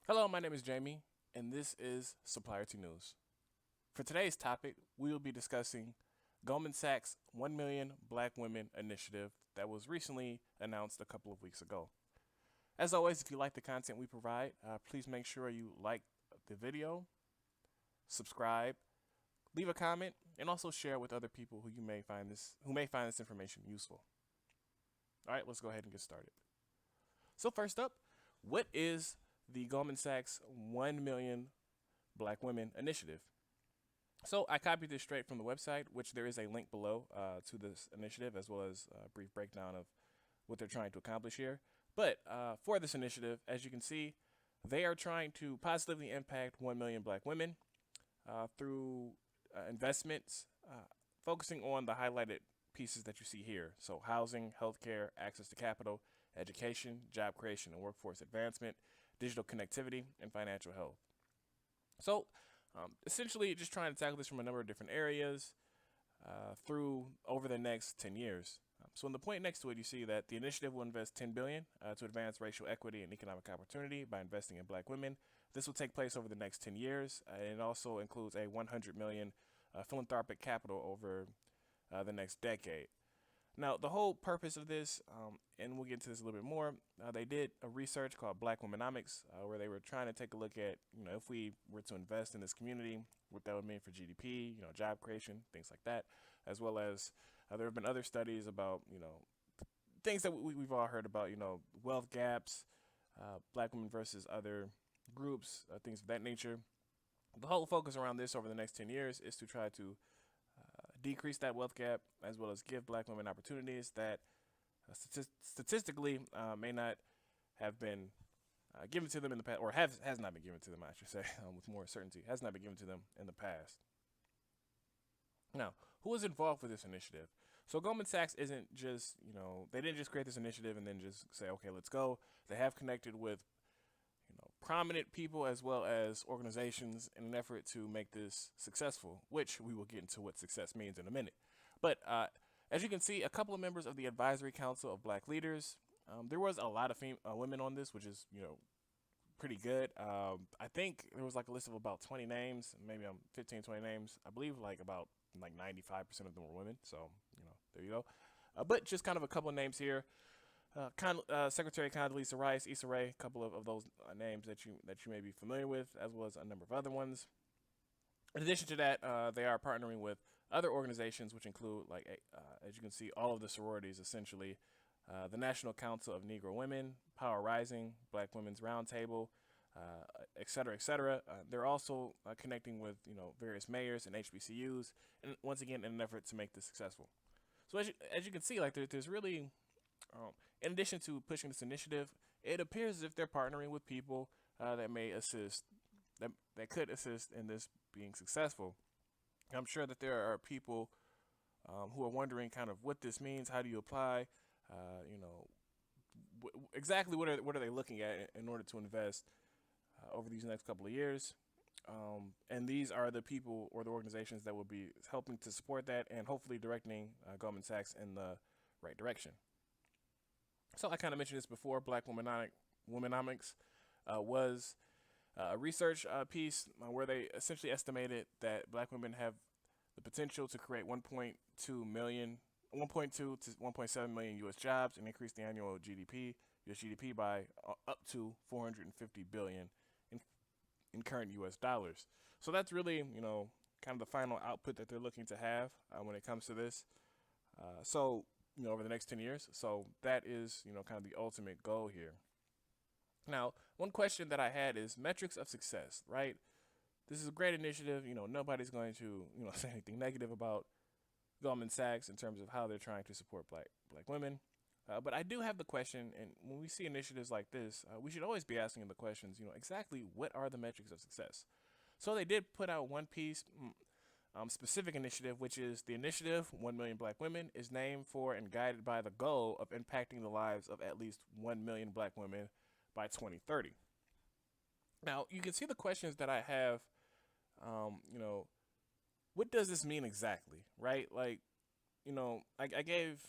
Hello, my name is Jamie, and this is Supplier to News. For today's topic, we will be discussing Goldman Sachs 1 Million Black Women Initiative that was recently announced a couple of weeks ago. As always, if you like the content we provide, please make sure you like the video, subscribe, leave a comment, and also share with other people who may find this information useful. All right, let's go ahead and get started. So first up, what is the Goldman Sachs 1 Million Black Women Initiative? So I copied this straight from the website, which there is a link below to this initiative, as well as a brief breakdown of what they're trying to accomplish here. But for this initiative, as you can see, they are trying to positively impact 1 million black women through investments, focusing on the highlighted pieces that you see here. So housing, healthcare, access to capital, education, job creation and workforce advancement, digital connectivity, and financial health. So, essentially, just trying to tackle this from a number of different areas through over the next 10 years. So, in the point next to it, you see that the initiative will invest 10 billion to advance racial equity and economic opportunity by investing in Black women. This will take place over the next 10 years, and it also includes a 100 million philanthropic capital over the next decade. Now, the whole purpose of this, and we'll get into this a little bit more, they did a research called Black Womenomics, where they were trying to take a look at, if we were to invest in this community, what that would mean for GDP, job creation, things like that, as well as there have been other studies about, things that we've all heard about, wealth gaps, black women versus other groups, things of that nature. The whole focus around this over the next 10 years is to try to decrease that wealth gap, as well as give black women opportunities that statistically may not have been given to them in the past, or has not been given to them, I should say, with more certainty, has not been given to them in the past. Now, who is involved with this initiative? So Goldman Sachs isn't just, they didn't just create this initiative and then just say, okay, let's go. They have connected with prominent people as well as organizations in an effort to make this successful, which we will get into what success means in a minute. But as you can see, a couple of members of the Advisory Council of Black Leaders, there was a lot of women on this, which is, pretty good. I think there was like a list of about 20 names, maybe 15, 20 names. I believe like 95% of them were women. So, there you go. But just kind of a couple of names here. Secretary Condoleezza Rice, Issa Rae, a couple of those names that you may be familiar with, as well as a number of other ones. In addition to that, they are partnering with other organizations, which include, as you can see, all of the sororities, essentially, the National Council of Negro Women, Power Rising, Black Women's Roundtable, et cetera, et cetera. They're also connecting with various mayors and HBCUs, and once again, in an effort to make this successful. So as you can see, there's really in addition to pushing this initiative, it appears as if they're partnering with people that may assist, that could assist in this being successful. I'm sure that there are people who are wondering kind of what this means. How do you apply? Exactly what are they looking at in order to invest over these next couple of years? And these are the people or the organizations that will be helping to support that and hopefully directing Goldman Sachs in the right direction. So I kind of mentioned this before. Womenomics was a research piece where they essentially estimated that black women have the potential to create 1.2 to 1.7 million U.S. jobs and increase the annual U.S. GDP by up to 450 billion in current U.S. dollars. So that's really, kind of the final output that they're looking to have when it comes to this. So over the next 10 years. So that is, kind of the ultimate goal here. Now, one question that I had is metrics of success, right? This is a great initiative. Nobody's going to, say anything negative about Goldman Sachs in terms of how they're trying to support black women. But I do have the question, and when we see initiatives like this, we should always be asking the questions, exactly what are the metrics of success? So they did put out one piece, specific initiative, which is the initiative 1 Million Black Women, is named for and guided by the goal of impacting the lives of at least 1 million black women by 2030. Now, you can see the questions that I have, what does this mean exactly, right? I gave,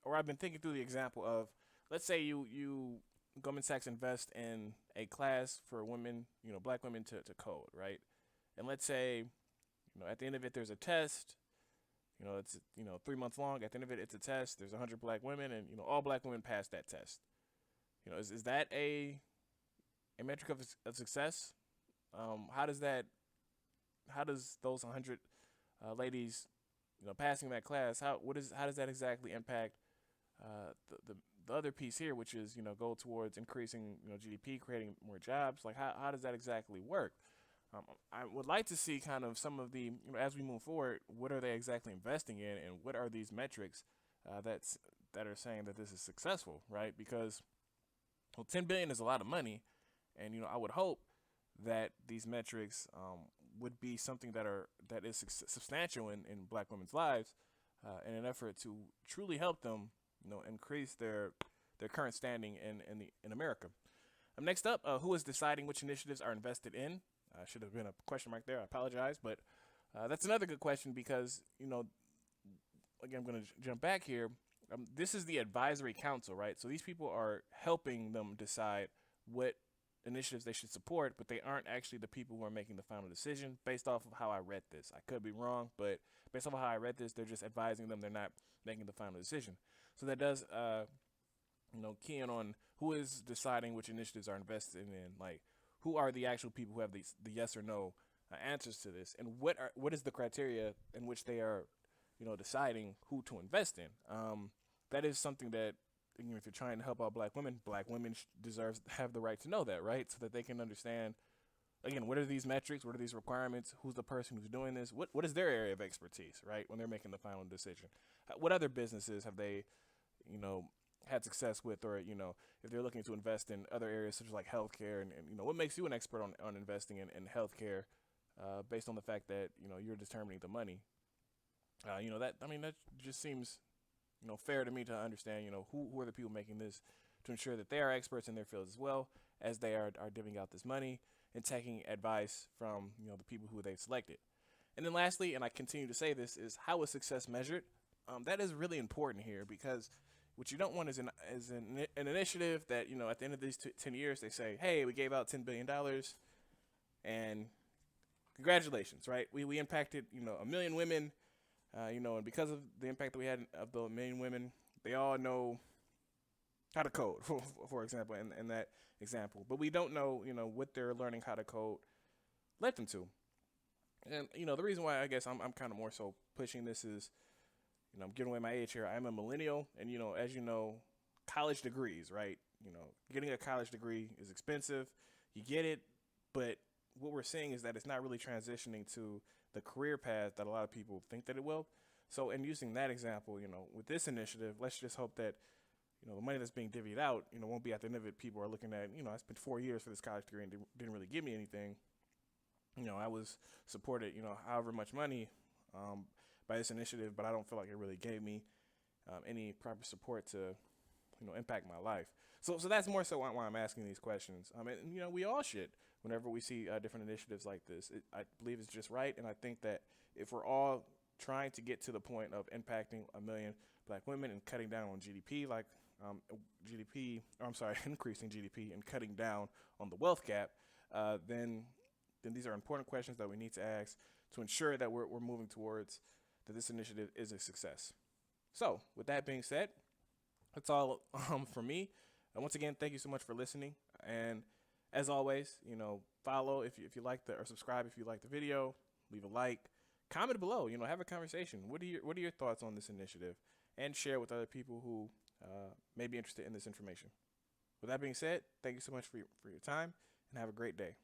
or I've been thinking through the example of, let's say you Goldman Sachs invest in a class for women, black women to code, right? And let's say, at the end of it, there's a test. It's 3 months long. At the end of it, it's a test. There's 100 black women, and all black women pass that test. Is that a metric of success? How does those 100 ladies, passing that class, how does that exactly impact the other piece here, which is go towards increasing GDP, creating more jobs? Like how does that exactly work? I would like to see kind of some of the, as we move forward, what are they exactly investing in, and what are these metrics that are saying that this is successful, right? Because 10 billion is a lot of money, and I would hope that these metrics would be something that is substantial in black women's lives, in an effort to truly help them, increase their current standing in America. Next up, who is deciding which initiatives are invested in? Should have been a question mark there. I apologize, but that's another good question because again, I'm going to jump back here. This is the advisory council, right? So these people are helping them decide what initiatives they should support, but they aren't actually the people who are making the final decision based off of how I read this. I could be wrong, but based off of how I read this, they're just advising them. They're not making the final decision. So that does, key in on who is deciding which initiatives are invested in, like who are the actual people who have the yes or no answers to this, and what is the criteria in which they are, deciding who to invest in. That is something that, if you're trying to help out black women have the right to know that, right? So that they can understand, again, what are these metrics, what are these requirements, who's the person who's doing this, what is their area of expertise, right, when they're making the final decision. What other businesses have they, had success with, or, if they're looking to invest in other areas such as like healthcare, and what makes you an expert on investing in healthcare, based on the fact that, you're determining the money. That just seems, fair to me to understand, who are the people making this, to ensure that they are experts in their fields as well as they are divvying out this money and taking advice from, the people who they've selected. And then lastly, and I continue to say this, is how is success measured? That is really important here, because what you don't want is an initiative that, at the end of these 10 years, they say, hey, we gave out $10 billion and congratulations, right? We impacted, 1 million women, and because of the impact that we had of the 1 million women, they all know how to code, for example, in that example. But we don't know, what they're learning how to code led them to. And, the reason why I guess I'm kind of more so pushing this is, I'm giving away my age here. I'm a millennial, and, as you know, college degrees, right? Getting a college degree is expensive. You get it, but what we're seeing is that it's not really transitioning to the career path that a lot of people think that it will. So, in using that example, with this initiative, let's just hope that, the money that's being divvied out, won't be at the end of it. People are looking at, I spent 4 years for this college degree and didn't really give me anything. I was supported, however much money, by this initiative, but I don't feel like it really gave me any proper support to, impact my life. So that's more so why I'm asking these questions. And we all should, whenever we see different initiatives like this. I believe it's just right, and I think that if we're all trying to get to the point of impacting 1 million black women and cutting down on GDP, increasing GDP and cutting down on the wealth gap, then these are important questions that we need to ask to ensure that we're moving towards that this initiative is a success. So, with that being said, that's all from me. And once again, thank you so much for listening. And as always, follow if you like or subscribe if you like the video. Leave a like, comment below. Have a conversation. What are your thoughts on this initiative? And share with other people who may be interested in this information. With that being said, thank you so much for your time, and have a great day.